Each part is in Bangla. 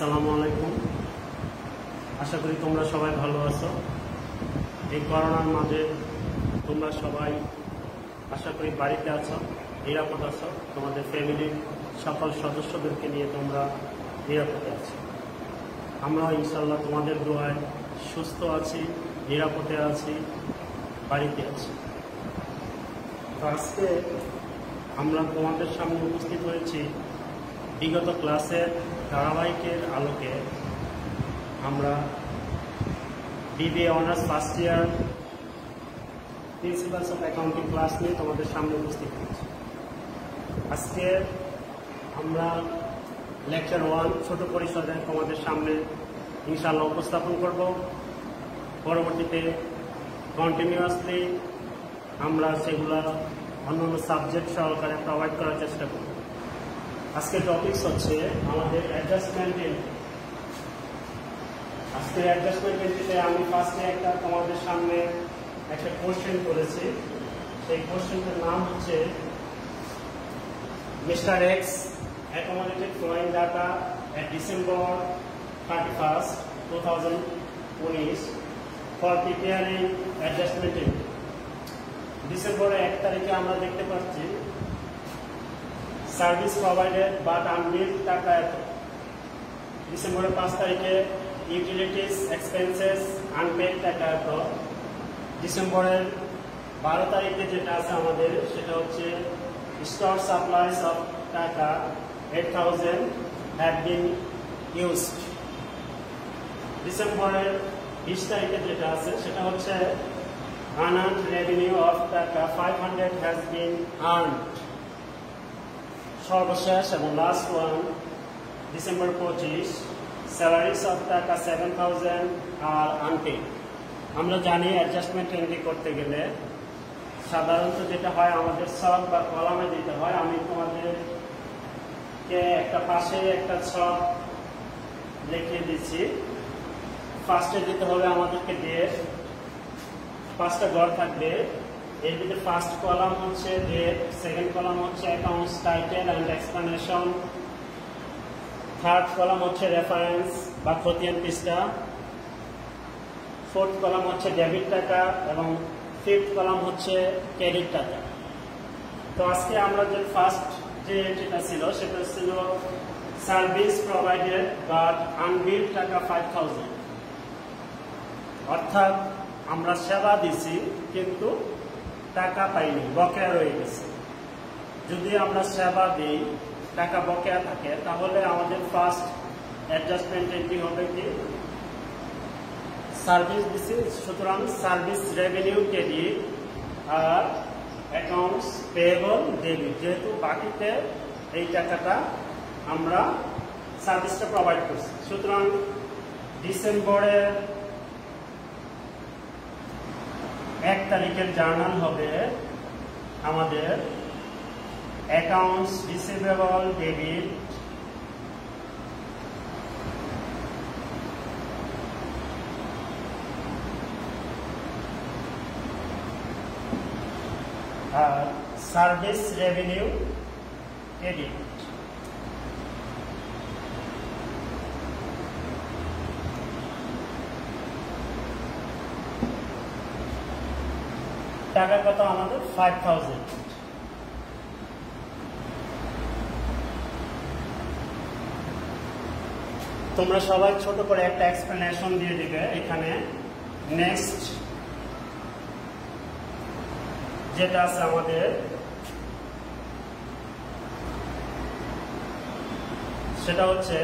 আসসালামু আলাইকুম। আশা করি তোমরা সবাই ভালো আছো। এই করোনার মাঝে তোমরা সবাই আশা করি বাড়িতে আছো, নিরাপদ আছো। তোমাদের ফ্যামিলির সকল সদস্যদেরকে নিয়ে তোমরা নিরাপদে আছো। আমরা ইনশাল্লাহ তোমাদের দোয়ায় সুস্থ আছি, নিরাপদে আছি, বাড়িতে আছি। তো আজকে আমরা তোমাদের সামনে উপস্থিত হয়েছি বিগত ক্লাসের ধারাবাহিকের আলোকে। আমরা BBA honours first year principles of accounting class নিয়ে তোমাদের সামনে উপস্থিত হয়েছি। আজকে আমরা লেকচার 1 ছোট পরিসরে তোমাদের সামনে ইনশাআল্লাহ উপস্থাপন করব। পরবর্তীতে কন্টিনিউয়াসলি আমরা সেগুলো অন্যান্য সাবজেক্ট সহকারে প্রোভাইড করার চেষ্টা করব। আজকে টপিকস হচ্ছে আমাদের অ্যাডজাস্টমেন্ট এন্ট্রি। আজকে অ্যাডজাস্টমেন্ট এন্ট্রিতে আমি ফার্স্টে তোমাদের সামনে একটা কোশ্চেন করেছি। সেই কোশ্চেনটার নাম হচ্ছে mister x accumulated flowing data at December 31st, 2019 for preparing adjustment entry. ডিসেম্বরের 1 তারিখে আমরা দেখতে পাচ্ছি সার্ভিস প্রোভাইডেড বাট আনবিল্ড টাকা এত। ডিসেম্বরের 5 তারিখে ইউটিলিটিস এক্সপেন্সেস আনপেড টাকা এত। ডিসেম্বরের 12 তারিখে যেটা আছে আমাদের সেটা হচ্ছে স্টোর সাপ্লাইস অফ টাকা 8,000 have been used. ডিসেম্বরের 20 তারিখে যেটা আছে সেটা হচ্ছে unearned revenue of টাকা 500 has been earned. সর্বশেষ এবং last one December 25 salaries of টাকা 7,000 আর আনপেড। আমরা জানি অ্যাডজাস্টমেন্ট এন্ট্রি করতে গেলে সাধারণত যেটা হয় আমাদের ছক বা কলামে দিতে হয়। আমি তোমাদেরকে একটা পাশে একটা ছক লিখিয়ে দিচ্ছি। ফার্স্টে দিতে হবে আমাদেরকে ডেট, 5টা ঘর থাকবে। এর ভিতরে ফার্স্ট কলাম হচ্ছে ডেট, সেকেন্ড কলাম হচ্ছে accounts title and explanation, third column হচ্ছে রেফারেন্স বা খতিয়ান পৃষ্ঠা, ফোর্থ কলাম হচ্ছে ডেবিট টাকা এবং ফিফথ কলাম হচ্ছে ক্রেডিট টাকা। তো আজকে আমরা যে ফার্স্ট যে এন্ট্রিটা ছিল সেটা ছিল সার্ভিস প্রোভাইডেড বাট আনবিল্ড টাকা 5,000। অর্থাৎ আমরা সেবা দিছি কিন্তু টাকা পাইনি, বকেয়া রয়ে গেছে। যদি আমরা সেবা দিই টাকা বকেয়া থাকে তাহলে আমাদের ফার্স্ট অ্যাডজাস্টমেন্ট এন্ট্রি হবে কি সার্ভিস দিছি, সুতরাং সার্ভিস রেভিনিউ ক্রেডিট আর অ্যাকাউন্টস পেয়েবল ডেবিট। যেহেতু বাকিতে এই টাকাটা আমরা সার্ভিসটা প্রোভাইড করছি, সুতরাং ডিসেম্বরের 1 তারিখের জার্নাল হবে আমাদের অ্যাকাউন্টস রিসিভেবল ডেবিট আর সার্ভিস রেভিনিউ ক্রেডিট। টাকা কত আমাদের 5,000। তোমরা সবাই ছোট করে একটা এক্সপ্লেনেশন দিয়ে দিবে এখানে। নেক্সট যেটা আছে আমাদের সেটা হচ্ছে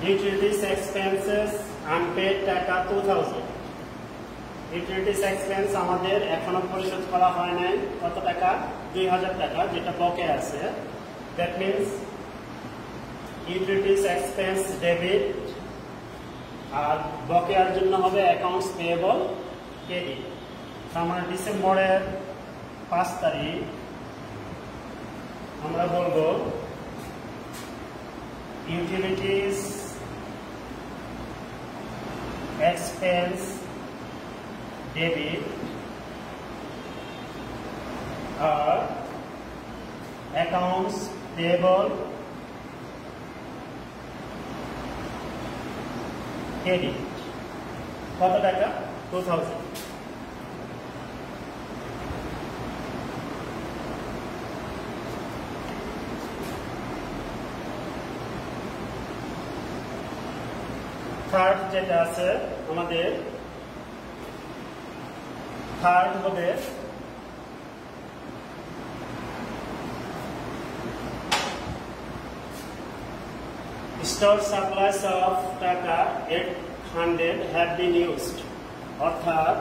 ইউটিলিটিস এক্সপেন্সেস আনপেড টাকা 2,000। ইউটিলিটিস এক্সপেন্স আমাদের এখনো পরিশোধ করা হয় নাই। কত টাকা? 2,000 টাকা, যেটা বকেয়া আছে। That means utilities expense debit আর বকেয়ার জন্য হবে অ্যাকাউন্টস পেয়েবল ক্রেডিট। আমরা ডিসেম্বরের 5 তারিখ আমরা বলবো ইউটিলিটিস এক্সপেন্স ডেবিট আর accounts payable ক্রেডিট। কত টাকা? 2000। থার্ড যেটা আছে আমাদের, থার্ড হবে স্টোর সাপ্লাইস অফ টাকা 800 have been used, অর্থাৎ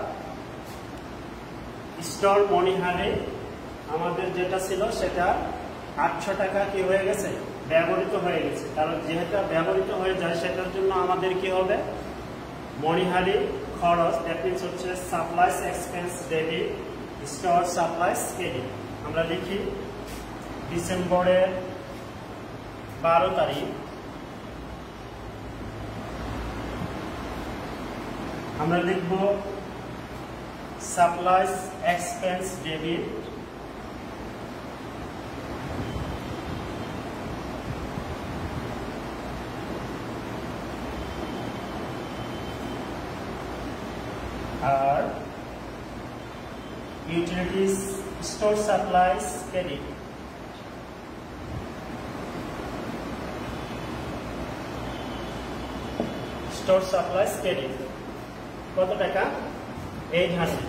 স্টোর মনিহারে আমাদের যেটা ছিল সেটা 800 টাকা কি হয়ে গেছে? ব্যবহৃত হয়ে গেছে। কারণ যেহেতু ব্যবহৃত হয়ে যায় সেটার জন্য আমাদের কি হবে? মনিহারি খরচ, দ্যাট মিনস হচ্ছে supplies expense debit, store supplies credit. আমরা লিখি ডিসেম্বরের 12 তারিখ আমরা লিখব সাপ্লাইস এক্সপেন্স ডেবিট আর utilities store supplies credit. Store supplies credit কত টাকা? 800।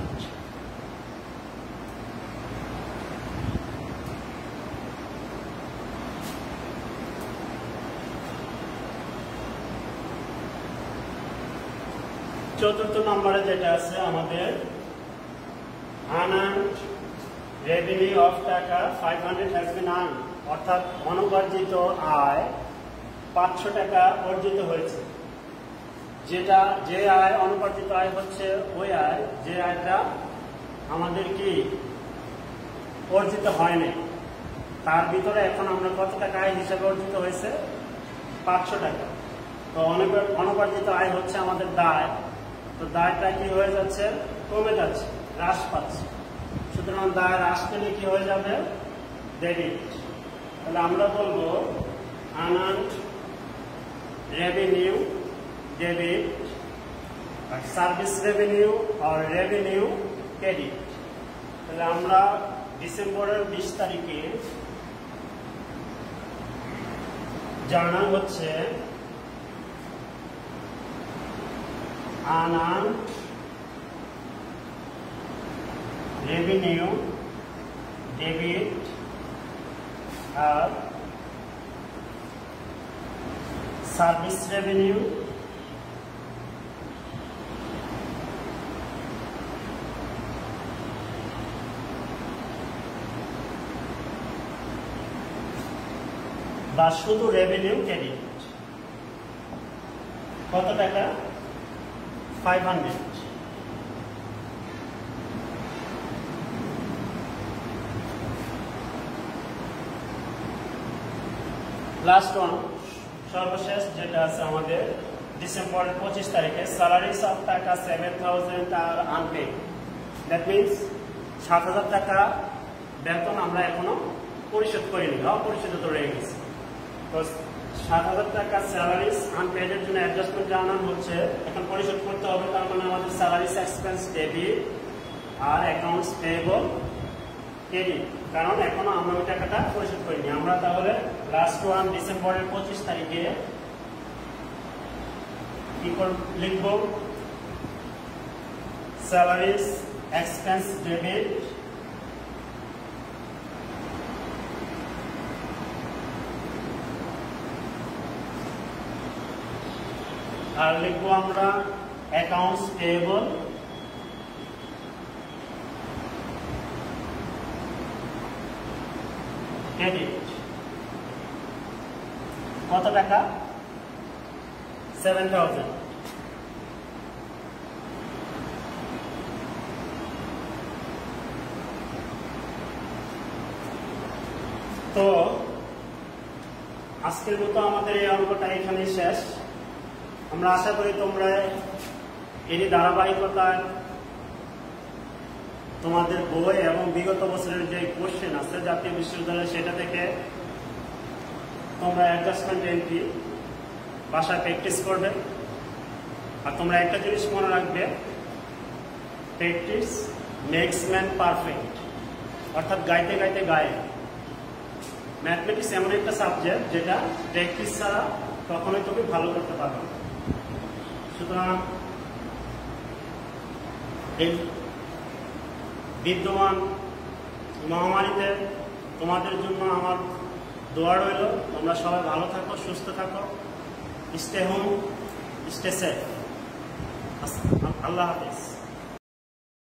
চতুর্থ নম্বরে যেটা আছে আমাদের unearned revenue of টাকা 500 has been earned, অর্থাৎ অনুপার্জিত আয় 500 টাকা অর্জিত হয়েছে। যেটা যে আয় অনুপার্জিত আয় হচ্ছে ওই আয় যে আয়টা আমাদের কি অর্জিত হয়নি, তার ভিতরে এখন আমরা কত টাকা আয় হিসাবে অর্জিত হয়েছে? 500 টাকা। তো অনুপার্জিত আয় হচ্ছে আমাদের দায়, তো দায়টা কি হয়ে যাচ্ছে? কমে যাচ্ছে, হ্রাস পাচ্ছে। সুতরাং দায় হ্রাস পেলে কি হয়ে যাবে? ডেবিট। তাহলে আমরা বলবো unearned revenue debit আর সার্ভিস রেভিনিউ আর রেভিনিউ ক্রেডিট। তাহলে আমরা ডিসেম্বরের 20 তারিখে জানা হচ্ছে unearned revenue debit আর সার্ভিস রেভিনিউ বা শুধু রেভিনিউ ক্রেডিট। কত টাকা? 500। লাস্ট ওয়ান, সর্বশেষ যেটা আছে আমাদের ডিসেম্বরের 25 তারিখে স্যালারিজ অফ টাকা 7000 আর আনপেড। দ্যাট মিনস 7000 টাকা বেতন আমরা এখনো পরিশোধ করিনি, অপরিশোধিত রয়ে গেছে। তো 7000 টাকা স্যালারিজ আনপেডের জন্য অ্যাডজাস্টমেন্ট জানানো হচ্ছে, এখন পরিশোধ করতে হবে। তার মানে আমাদের স্যালারিজ এক্সপেন্স ডেবিট আর অ্যাকাউন্টস পেয়েবল ক্রেডিট, কারণ এখনো আমরা ওই টাকাটা পরিশোধ করিনি। আমরা তাহলে লাস্ট ওয়ান ডিসেম্বরের 25 তারিখে কি লিখব? স্যালারিজ এক্সপেন্স ডেবিট আর লিখবো আমরা অ্যাকাউন্টস পেয়েবল ক্রেডিট। কত টাকা? 7000। তো আজকের মতো আমাদের এই অঙ্কটা এখানে শেষ। আমরা আশা করি তোমরা এরই ধারাবাহিকতায় তোমাদের বই এবং বিগত বছরের যে কোশ্চেন আছে জাতীয় বিশ্ববিদ্যালয় সেটা থেকে তোমরা অ্যাডজাস্টমেন্ট এন্ট্রি বাসায় প্র্যাকটিস করবে আর তোমরা একটা জিনিস মনে রাখবে, প্র্যাকটিস মেক্স ম্যান পারফেক্ট, অর্থাৎ গাইতে গাইতে গায়ে। ম্যাথমেটিক্স এমন একটা সাবজেক্ট যেটা প্র্যাকটিস ছাড়া কখনোই তুমি ভালো করতে পারবে না। সুতরাং এই বিদ্যমান মহামারীতে তোমাদের জন্য আমার দোয়া রইল, তোমরা সবাই ভালো থাকো, সুস্থ থাকো, স্টে হোম, স্টে সেফ। আল্লাহ হাফেজ।